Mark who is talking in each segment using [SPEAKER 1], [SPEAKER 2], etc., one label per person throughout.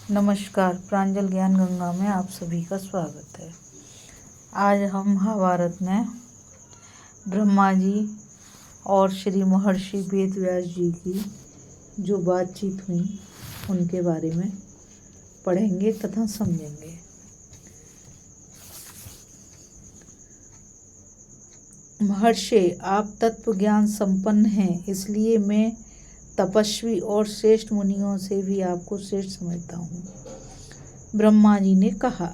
[SPEAKER 1] नमस्कार, प्रांजल ज्ञान गंगा में आप सभी का स्वागत है। आज हम महाभारत में ब्रह्मा जी और श्री महर्षि वेद व्यास जी की जो बातचीत हुई उनके बारे में पढ़ेंगे तथा समझेंगे। महर्षि, आप तत्व ज्ञान संपन्न हैं, इसलिए मैं तपस्वी और श्रेष्ठ मुनियों से भी आपको श्रेष्ठ समझता हूँ। ब्रह्मा जी ने कहा,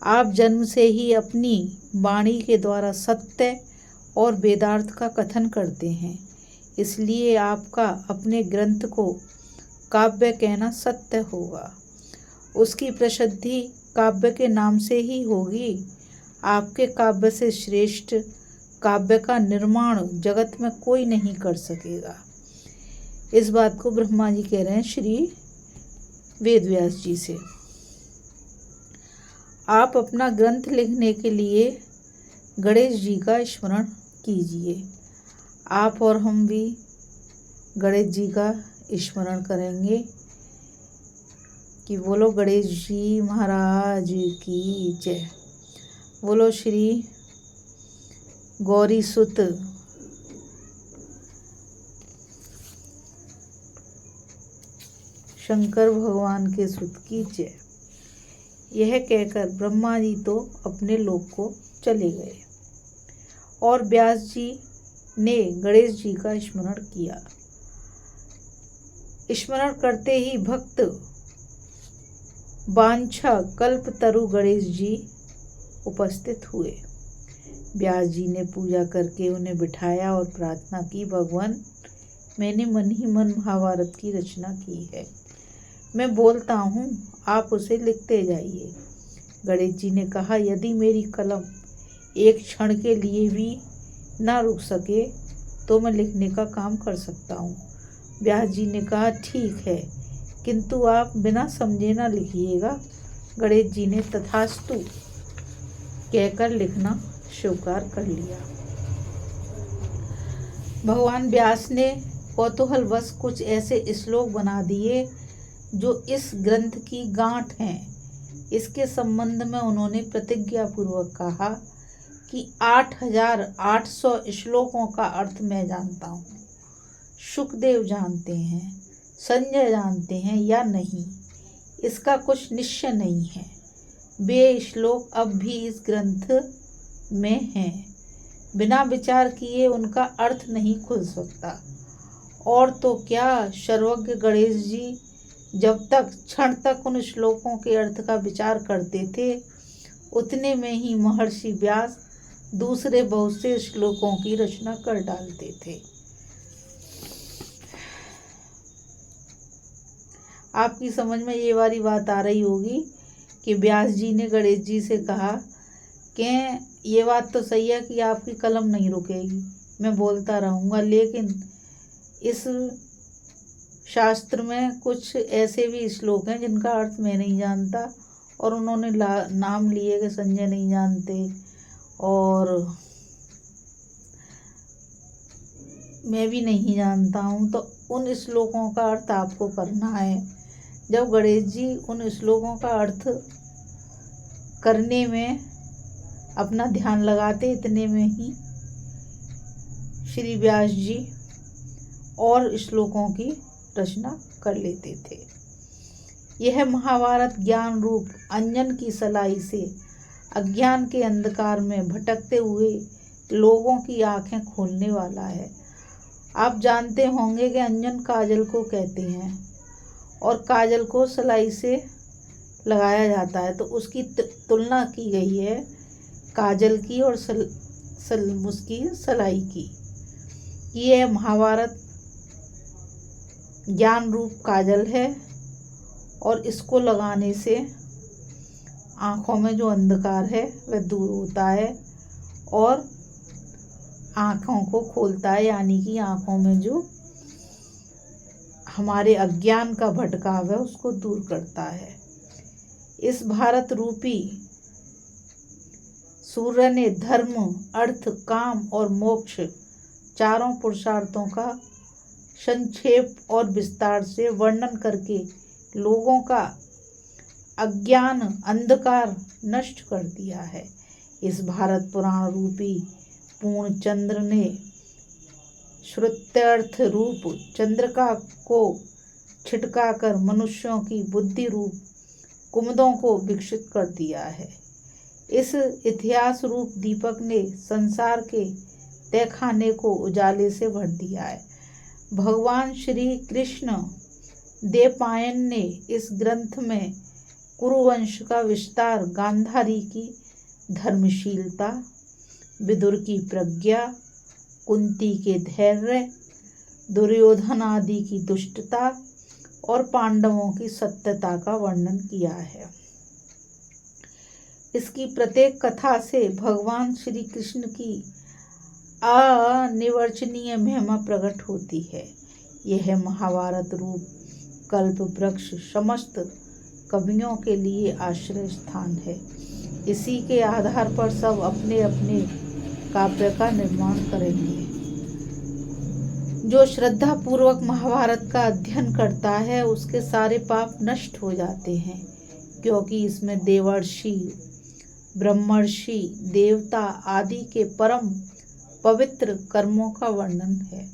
[SPEAKER 1] आप जन्म से ही अपनी वाणी के द्वारा सत्य और वेदार्थ का कथन करते हैं, इसलिए आपका अपने ग्रंथ को काव्य कहना सत्य होगा। उसकी प्रसिद्धि काव्य के नाम से ही होगी। आपके काव्य से श्रेष्ठ काव्य का निर्माण जगत में कोई नहीं कर सकेगा। इस बात को ब्रह्मा जी कह रहे हैं श्री वेद व्यास जी से। आप अपना ग्रंथ लिखने के लिए गणेश जी का स्मरण कीजिए। आप और हम भी गणेश जी का स्मरण करेंगे कि बोलो गणेश जी महाराज की जय। बोलो श्री गौरी सुत शंकर भगवान के सुत की जय। यह कहकर ब्रह्मा जी तो अपने लोक को चले गए और व्यास जी ने गणेश जी का स्मरण किया। स्मरण करते ही भक्त वांछा कल्पतरु गणेश जी उपस्थित हुए। व्यास जी ने पूजा करके उन्हें बिठाया और प्रार्थना की, भगवान, मैंने मन ही मन महाभारत की रचना की है। मैं बोलता हूँ, आप उसे लिखते जाइए। गणेश जी ने कहा, यदि मेरी कलम एक क्षण के लिए भी ना रुक सके तो मैं लिखने का काम कर सकता हूँ। व्यास जी ने कहा, ठीक है, किंतु आप बिना समझे ना लिखिएगा। गणेश जी ने तथास्तु कहकर लिखना स्वीकार कर लिया। भगवान व्यास ने कौतूहलवश कुछ ऐसे श्लोक बना दिए जो इस ग्रंथ की गांठ हैं। इसके संबंध में उन्होंने प्रतिज्ञा पूर्वक कहा कि 8,800 श्लोकों का अर्थ मैं जानता हूँ। शुकदेव जानते हैं, संजय जानते हैं या नहीं, इसका कुछ निश्चय नहीं है। वे श्लोक अब भी इस ग्रंथ में हैं। बिना विचार किए उनका अर्थ नहीं खुल सकता। और तो क्या, सर्वज्ञ गणेश जी जब तक क्षण तक उन श्लोकों के अर्थ का विचार करते थे, उतने में ही महर्षि व्यास दूसरे बहुत से श्लोकों की रचना कर डालते थे। आपकी समझ में ये वाली बात आ रही होगी कि व्यास जी ने गणेश जी से कहा कि ये बात तो सही है कि आपकी कलम नहीं रुकेगी, मैं बोलता रहूँगा, लेकिन इस शास्त्र में कुछ ऐसे भी श्लोक हैं जिनका अर्थ मैं नहीं जानता। और उन्होंने नाम लिए कि संजय नहीं जानते और मैं भी नहीं जानता हूँ, तो उन श्लोकों का अर्थ आपको करना है। जब गणेश जी उन श्लोकों का अर्थ करने में अपना ध्यान लगाते, इतने में ही श्री व्यास जी और श्लोकों की रचना कर लेते थे। यह महाभारत ज्ञान रूप अंजन की सलाई से अज्ञान के अंधकार में भटकते हुए लोगों की आंखें खोलने वाला है। आप जानते होंगे कि अंजन काजल को कहते हैं और काजल को सलाई से लगाया जाता है, तो उसकी तुलना की गई है काजल की और उसकी सलाई की। यह महाभारत ज्ञान रूप काजल है और इसको लगाने से आँखों में जो अंधकार है वह दूर होता है और आँखों को खोलता है, यानी कि आँखों में जो हमारे अज्ञान का भटकाव है उसको दूर करता है। इस भारत रूपी सूर्य ने धर्म, अर्थ, काम और मोक्ष चारों पुरुषार्थों का संक्षेप और विस्तार से वर्णन करके लोगों का अज्ञान अंधकार नष्ट कर दिया है। इस भारत पुराण रूपी पूर्ण चंद्र ने श्रुत्यर्थ रूप चंद्रिका को छिटकाकर मनुष्यों की बुद्धि रूप कुमुदों को विकसित कर दिया है। इस इतिहास रूप दीपक ने संसार के तहखाने को उजाले से भर दिया है। भगवान श्री कृष्ण देवपायन ने इस ग्रंथ में कुरुवंश का विस्तार, गांधारी की धर्मशीलता, विदुर की प्रज्ञा, कुंती के धैर्य, दुर्योधन आदि की दुष्टता और पांडवों की सत्यता का वर्णन किया है। इसकी प्रत्येक कथा से भगवान श्री कृष्ण की अनिर्वचनीय महिमा प्रकट होती है। यह महाभारत रूप कल्प वृक्ष समस्त कवियों के लिए आश्रय स्थान है। इसी के आधार पर सब अपने अपने काव्य का निर्माण करेंगे। जो श्रद्धा पूर्वक महाभारत का अध्ययन करता है उसके सारे पाप नष्ट हो जाते हैं, क्योंकि इसमें देवर्षि, ब्रह्मर्षि, देवता आदि के परम पवित्र कर्मों का वर्णन है।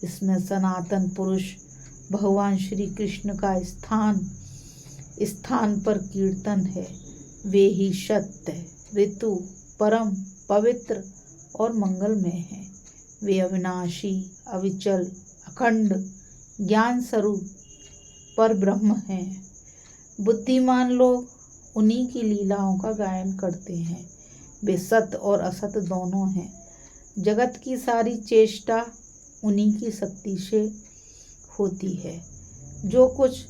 [SPEAKER 1] इसमें सनातन पुरुष भगवान श्री कृष्ण का स्थान पर कीर्तन है। वे ही सत्य, ऋतु, परम पवित्र और मंगलमय हैं। वे अविनाशी, अविचल, अखंड ज्ञान स्वरूप पर ब्रह्म हैं। बुद्धिमान लोग उन्हीं की लीलाओं का गायन करते हैं। वे सत्य और असत दोनों हैं। जगत की सारी चेष्टा उन्हीं की शक्ति से होती है। जो कुछ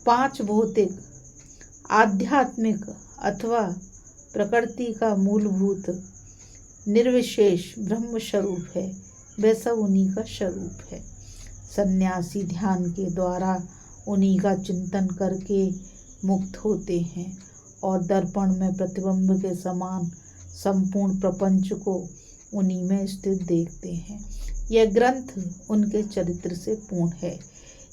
[SPEAKER 1] पांच भौतिक, आध्यात्मिक अथवा प्रकृति का मूलभूत निर्विशेष ब्रह्म स्वरूप है, वह सब उन्हीं का स्वरूप है। सन्यासी ध्यान के द्वारा उन्हीं का चिंतन करके मुक्त होते हैं और दर्पण में प्रतिबिंब के समान संपूर्ण प्रपंच को उन्हीं में स्थित देखते हैं। यह ग्रंथ उनके चरित्र से पूर्ण है,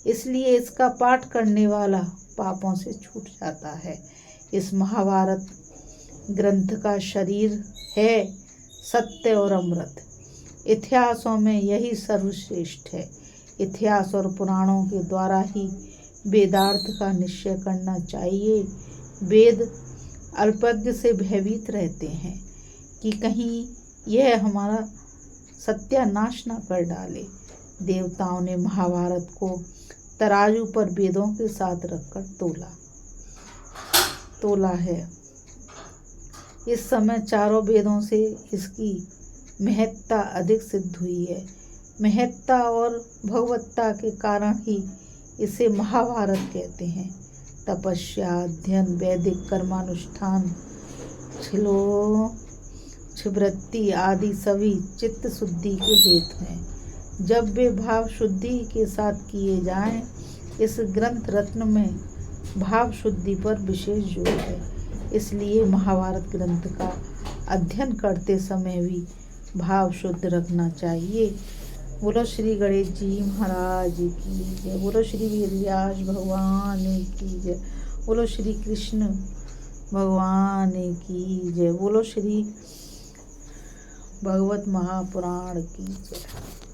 [SPEAKER 1] इसलिए इसका पाठ करने वाला पापों से छूट जाता है। इस महाभारत ग्रंथ का शरीर है सत्य और अमृत। इतिहासों में यही सर्वश्रेष्ठ है। इतिहास और पुराणों के द्वारा ही वेदार्थ का निश्चय करना चाहिए। वेद अल्पज्ञ से भयभीत रहते हैं कि कहीं यह हमारा सत्यानाश न कर डाले। देवताओं ने महाभारत को तराजू पर वेदों के साथ रखकर तोला है। इस समय चारों वेदों से इसकी महत्ता अधिक सिद्ध हुई है। महत्ता और भगवत्ता के कारण ही इसे महाभारत कहते हैं। तपस्या, अध्ययन, वैदिक कर्मानुष्ठान, छिवृत्ति आदि सभी चित्त शुद्धि के हेतु हैं। जब वे भाव शुद्धि के साथ किए जाएं, इस ग्रंथ रत्न में भाव शुद्धि पर विशेष जोर है। इसलिए महाभारत ग्रंथ का अध्ययन करते समय भी भाव शुद्ध रखना चाहिए। बोलो श्री गणेश जी महाराज की जय। बोलो श्री वेदव्यास भगवान की जय। बोलो श्री कृष्ण भगवान की जय। बोलो श्री भगवत महापुराण की जय।